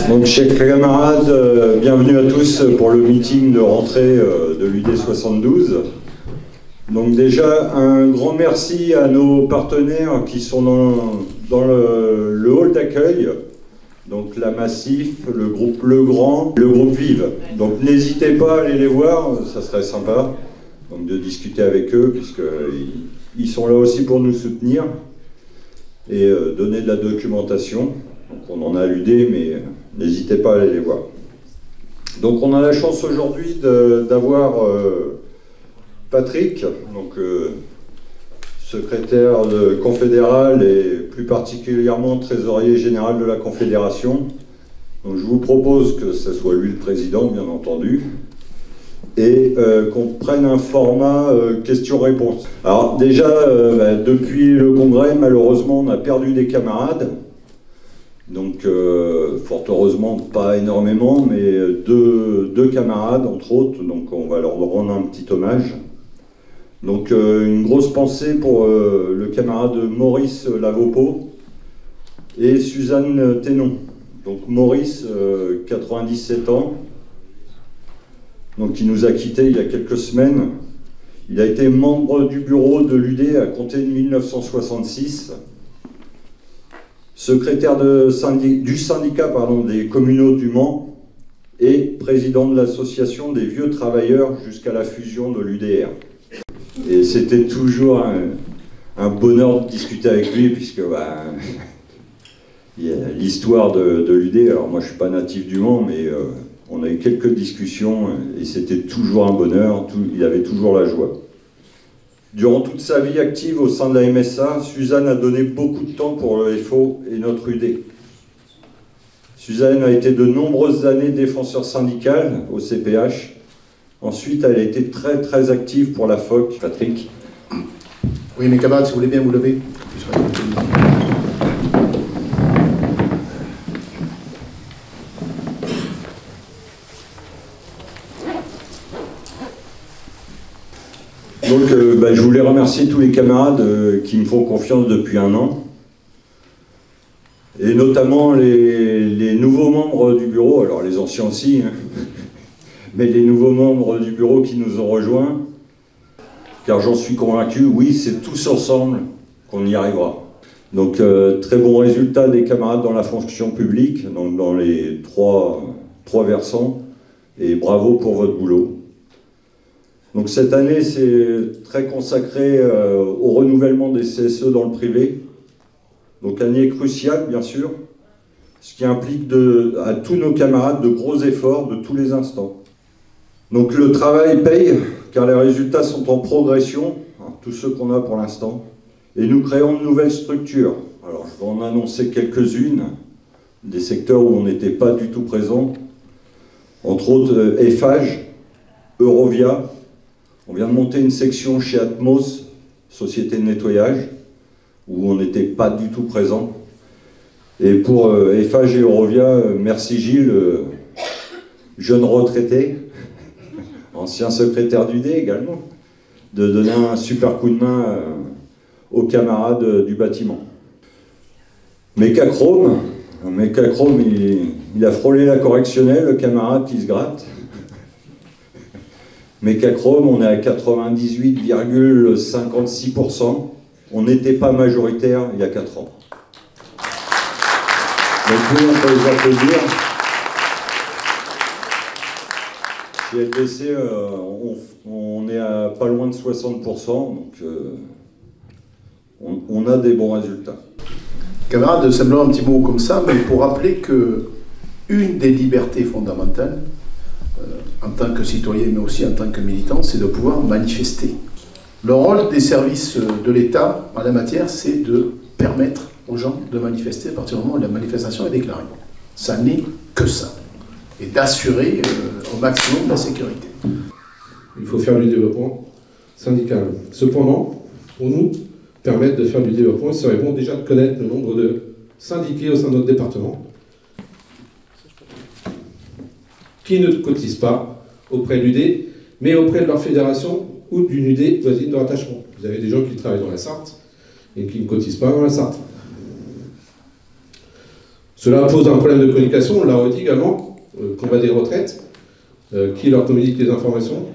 Donc, chers camarades, bienvenue à tous pour le meeting de rentrée de l'UD 72. Donc déjà, un grand merci à nos partenaires qui sont dans le hall d'accueil. Donc la Massif, le groupe Legrand, le groupe Vive. Donc n'hésitez pas à aller les voir, ça serait sympa donc, de discuter avec eux, puisqu'ils sont là aussi pour nous soutenir et donner de la documentation. Donc on en a à l'UD, mais n'hésitez pas à aller les voir. Donc on a la chance aujourd'hui d'avoir Patrick, donc, secrétaire confédéral et plus particulièrement trésorier général de la Confédération. Donc je vous propose que ce soit lui le président, bien entendu, et qu'on prenne un format questions-réponses. Alors déjà, depuis le congrès, malheureusement, on a perdu des camarades. Donc, fort heureusement, pas énormément, mais deux camarades, entre autres, donc on va leur rendre un petit hommage. Donc, une grosse pensée pour le camarade Maurice Lavopo et Suzanne Ténon. Donc, Maurice, 97 ans, donc, qui nous a quittés il y a quelques semaines. Il a été membre du bureau de l'UD à compter de 1966. Secrétaire du syndicat des communaux du Mans et président de l'association des vieux travailleurs jusqu'à la fusion de l'UDR. Et c'était toujours un bonheur de discuter avec lui, puisque il y a l'histoire de l'UD. Alors moi je ne suis pas natif du Mans, mais on a eu quelques discussions et c'était toujours un bonheur, il avait toujours la joie. Durant toute sa vie active au sein de la MSA, Suzanne a donné beaucoup de temps pour le FO et notre UD. Suzanne a été de nombreuses années défenseur syndical au CPH. Ensuite, elle a été très très active pour la FOC. Patrick. Oui, mes camarades, si vous voulez bien vous lever. Donc, je voulais remercier tous les camarades qui me font confiance depuis un an. Et notamment les nouveaux membres du bureau, alors les anciens aussi, hein, mais les nouveaux membres du bureau qui nous ont rejoints. Car j'en suis convaincu, oui, c'est tous ensemble qu'on y arrivera. Donc, très bon résultat des camarades dans la fonction publique, donc dans les trois versants. Et bravo pour votre boulot. Donc cette année, c'est très consacré au renouvellement des CSE dans le privé. Donc année cruciale, bien sûr, ce qui implique à tous nos camarades de gros efforts de tous les instants. Donc le travail paye, car les résultats sont en progression, hein, tous ceux qu'on a pour l'instant, et nous créons de nouvelles structures. Alors je vais en annoncer quelques-unes, des secteurs où on n'était pas du tout présent, entre autres Eiffage, Eurovia. On vient de monter une section chez Atmos, société de nettoyage, où on n'était pas du tout présent. Et pour Eiffage et Eurovia, merci Gilles, jeune retraité, ancien secrétaire d'UD également, de donner un super coup de main aux camarades du bâtiment. Mécachrome, il a frôlé la correctionnelle, le camarade qui se gratte. Mécachrome, on est à 98,56%. On n'était pas majoritaire il y a 4 ans. Donc nous, on peut les applaudir. Chez LDC, on est à pas loin de 60%, donc on a des bons résultats. Camarades, simplement un petit mot comme ça, mais pour rappeler que une des libertés fondamentales, en tant que citoyen, mais aussi en tant que militant, c'est de pouvoir manifester. Le rôle des services de l'État en la matière, c'est de permettre aux gens de manifester à partir du moment où la manifestation est déclarée. Ça n'est que ça. Et d'assurer au maximum la sécurité. Il faut faire du développement syndical. Cependant, pour nous permettre de faire du développement, il serait bon déjà de connaître le nombre de syndiqués au sein de notre département qui ne cotisent pas auprès de l'UD, mais auprès de leur fédération ou d'une UD voisine de rattachement. Vous avez des gens qui travaillent dans la Sarthe et qui ne cotisent pas dans la Sarthe. Cela pose un problème de communication, on l'a redit également, combat des retraites, qui leur communique les informations,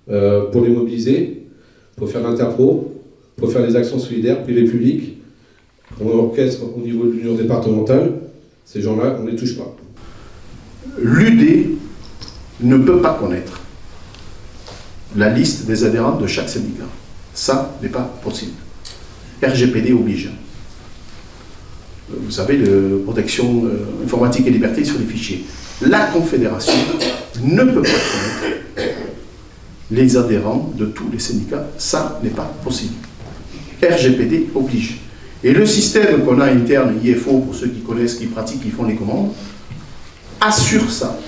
pour les mobiliser, pour faire l'interpro, pour faire les actions solidaires, privées publiques, qu'on orchestre au niveau de l'union départementale. Ces gens-là, on ne les touche pas. L'UD ne peut pas connaître la liste des adhérents de chaque syndicat. Ça n'est pas possible. RGPD oblige. Vous savez, de protection informatique et liberté sur les fichiers. La Confédération ne peut pas connaître les adhérents de tous les syndicats. Ça n'est pas possible. RGPD oblige. Et le système qu'on a interne, IFO, pour ceux qui connaissent, qui pratiquent, qui font les commandes, assure ça.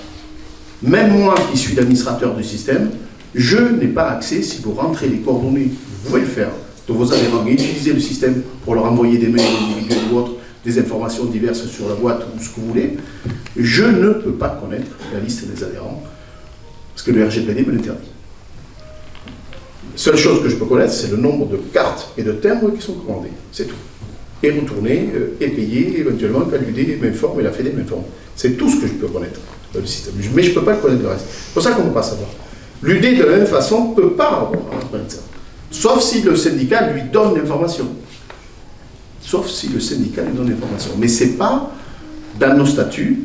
Même moi qui suis l'administrateur du système, je n'ai pas accès, si vous rentrez les coordonnées, vous pouvez le faire, de vos adhérents, et utiliser le système pour leur envoyer des mails individuels ou autres, des informations diverses sur la boîte ou ce que vous voulez, je ne peux pas connaître la liste des adhérents, parce que le RGPD me l'interdit. La seule chose que je peux connaître, c'est le nombre de cartes et de timbres qui sont commandés, c'est tout. Et retourner, et payer, éventuellement, qu'à l'UD m'informe et la FED m'informe. C'est tout ce que je peux connaître, le système. Mais je ne peux pas connaître le reste. C'est pour ça qu'on ne peut pas savoir. L'UD, de la même façon, ne peut pas connaître ça. Sauf si le syndicat lui donne l'information. Sauf si le syndicat lui donne l'information. Mais ce n'est pas, dans nos statuts,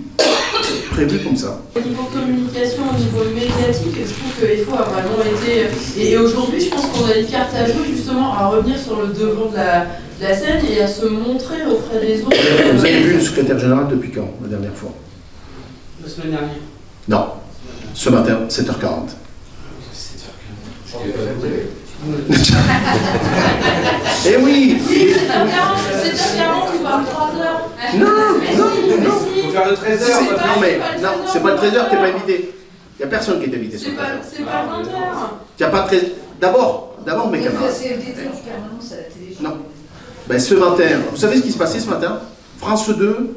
prévu comme ça. Au niveau communication, au niveau médiatique, je trouve que FO a vraiment été... Et aujourd'hui, je pense qu'on a une carte à jouer, justement, à revenir sur le devant de la scène et à se montrer auprès des autres. Vous avez vu le secrétaire général depuis quand, la dernière fois? La semaine dernière. Non. Ce matin, 7h40. Eh oui! 7h40 ou 23h. Non. Il faut faire le 13h. Non, mais non, c'est pas le 13h, t'es pas invité. Il n'y a personne qui est invité sur le 13h. C'est pas 20h. Il n'y a pas 13... D'abord, mes camarades. Non. Ben, ce matin, vous savez ce qui se passait ce matin? France 2,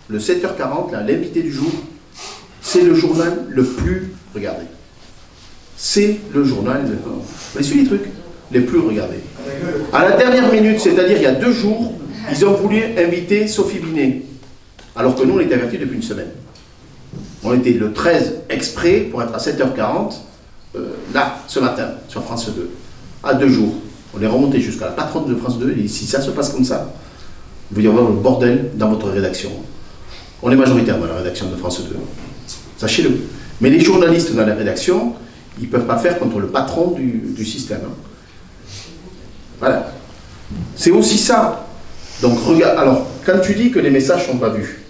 le 7h40, l'invité du jour, c'est le journal le plus regardé. C'est le journal, vous avez suivi les trucs les plus regardés. À la dernière minute, c'est-à-dire il y a 2 jours, ils ont voulu inviter Sophie Binet, alors que nous, on était avertis depuis une semaine. On était le 13 exprès pour être à 7h40, là, ce matin, sur France 2, à 2 jours. On est remonté jusqu'à la patronne de France 2, et si ça se passe comme ça, vous allez avoir le bordel dans votre rédaction. On est majoritaire dans la rédaction de France 2. Sachez-le. Mais les journalistes dans la rédaction, ils ne peuvent pas faire contre le patron du système. Hein. Voilà. C'est aussi ça. Donc, regarde. Alors, quand tu dis que les messages ne sont pas vus,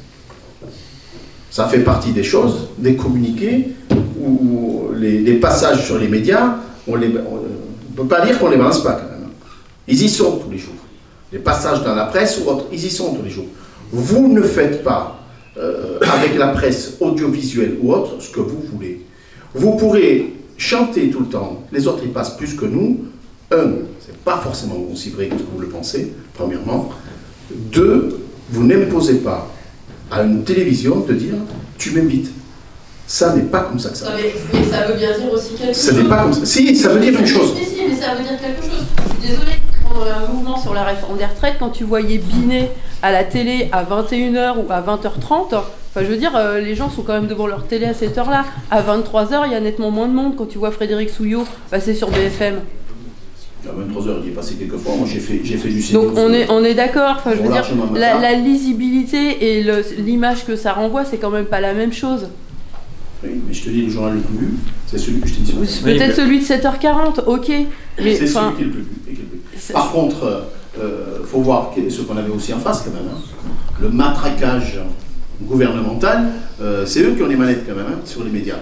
ça fait partie des choses, des communiqués, ou les passages sur les médias, on ne peut pas dire qu'on ne les balance pas quand même. Ils y sont tous les jours. Les passages dans la presse ou autres, ils y sont tous les jours. Vous ne faites pas, avec la presse audiovisuelle ou autre, ce que vous voulez. Vous pourrez chanter tout le temps, les autres ils passent plus que nous. 1, c'est pas forcément aussi vrai que vous le pensez, premièrement. 2, vous n'imposez pas à une télévision de dire tu m'invites. Ça n'est pas comme ça que ça. Mais ça veut bien dire aussi quelque chose. Ça n'est pas comme ça. Si, ça veut dire une chose. Si, mais ça veut dire quelque chose. Je suis désolée, pendant un mouvement sur la réforme des retraites, quand tu voyais Binet à la télé à 21h ou à 20h30, enfin je veux dire, les gens sont quand même devant leur télé à cette heure-là. À 23h, il y a nettement moins de monde. Quand tu vois Frédéric Souillot passer sur BFM. À 23h, il est passé quelques fois. Moi, j'ai fait du CNews. Donc on est d'accord. Enfin, je veux dire, la lisibilité et l'image que ça renvoie, c'est quand même pas la même chose. Oui, mais je te dis, le journal le plus vu, c'est celui que je t'ai dit. Peut-être celui de 7h40, ok. C'est celui qui est le plus vu. Par contre, faut voir ce qu'on avait aussi en face quand même. Hein. Le matraquage gouvernemental, c'est eux qui ont les manettes quand même, hein, sur les médias.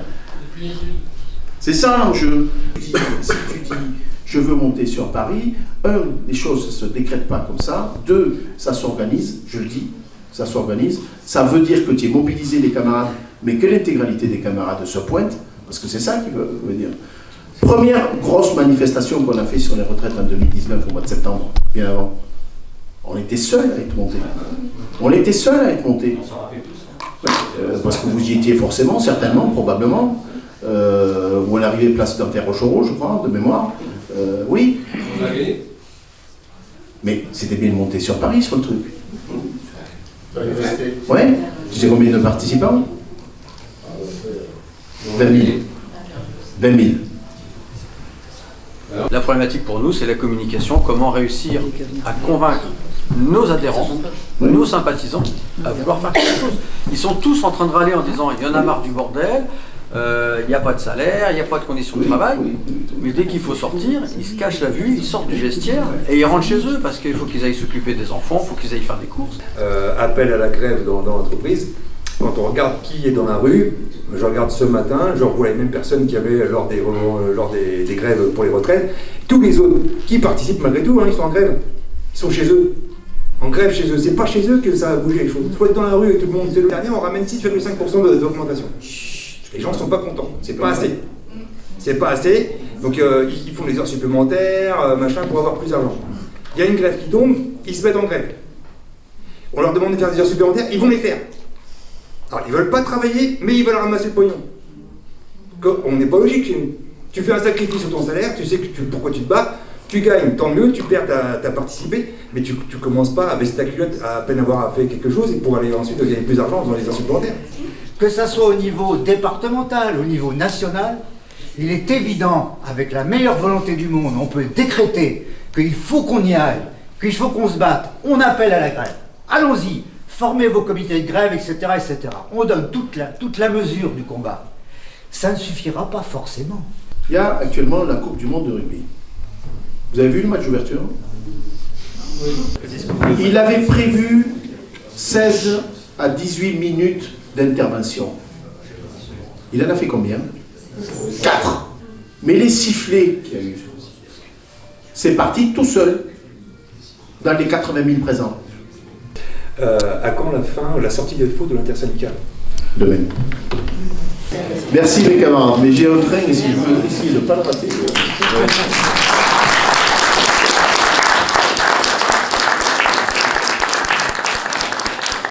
C'est ça l'enjeu. Si tu dis, je veux monter sur Paris, 1, les choses ne se décrètent pas comme ça. 2, ça s'organise, je le dis, ça s'organise. Ça veut dire que tu es mobilisé les camarades, mais que l'intégralité des camarades se pointe, parce que c'est ça qui veut dire. Première grosse manifestation qu'on a fait sur les retraites en 2019, au mois de septembre, bien avant. On était seuls à être montés. On était seuls à être montés. Parce que vous y étiez forcément, certainement, probablement. Où on arrivait place d'Enfer Rochereau, je crois, de mémoire. Oui. Mais c'était bien monté sur Paris, sur le truc. Oui. Tu sais combien de participants? 20 000. 20 000. La problématique pour nous, c'est la communication, comment réussir à convaincre nos adhérents, nos sympathisants, à vouloir faire quelque chose. Ils sont tous en train de râler en disant il y en a marre du bordel, il n'y a pas de salaire, il n'y a pas de conditions de travail, mais dès qu'il faut sortir, ils se cachent la vue, ils sortent du vestiaire et ils rentrent chez eux parce qu'il faut qu'ils aillent s'occuper des enfants, il faut qu'ils aillent faire des courses. Appel à la grève dans l'entreprise. Quand on regarde qui est dans la rue, je regarde ce matin, je revois les mêmes personnes qu'il y avait lors des grèves pour les retraites. Tous les autres qui participent malgré tout, hein, ils sont en grève. Ils sont chez eux. En grève chez eux. C'est pas chez eux que ça va bouger les choses. Il faut être dans la rue et tout le monde. Le dernier, on ramène 6,5% d'augmentation. Les gens ne sont pas contents. C'est pas assez. C'est pas assez. Donc ils font des heures supplémentaires, machin, pour avoir plus d'argent. Il y a une grève qui tombe, ils se mettent en grève. On leur demande de faire des heures supplémentaires, ils vont les faire. Alors, ils veulent pas travailler, mais ils veulent ramasser le pognon. On n'est pas logique chez nous. Tu fais un sacrifice sur ton salaire, tu sais pourquoi tu te bats, tu gagnes, tant mieux, tu perds, t'as participé, mais tu commences pas à baisser ta culotte à peine avoir fait quelque chose et pour aller ensuite gagner plus d'argent dans les heures supplémentaires. Que ça soit au niveau départemental, au niveau national, il est évident, avec la meilleure volonté du monde, on peut décréter qu'il faut qu'on y aille, qu'il faut qu'on se batte, on appelle à la grève. Allons-y, formez vos comités de grève, etc., etc. On donne toute la mesure du combat. Ça ne suffira pas forcément. Il y a actuellement la Coupe du Monde de rugby. Vous avez vu le match d'ouverture? Il avait prévu 16 à 18 minutes d'intervention. Il en a fait combien? 4. Mais les sifflets qu'il y a eu, c'est parti tout seul dans les 80 000 présents. À quand la sortie des faux de l'intersyndicale? Demain. Merci mes camarades, mais j'ai un train et si je veux essayer de ne pas le rater.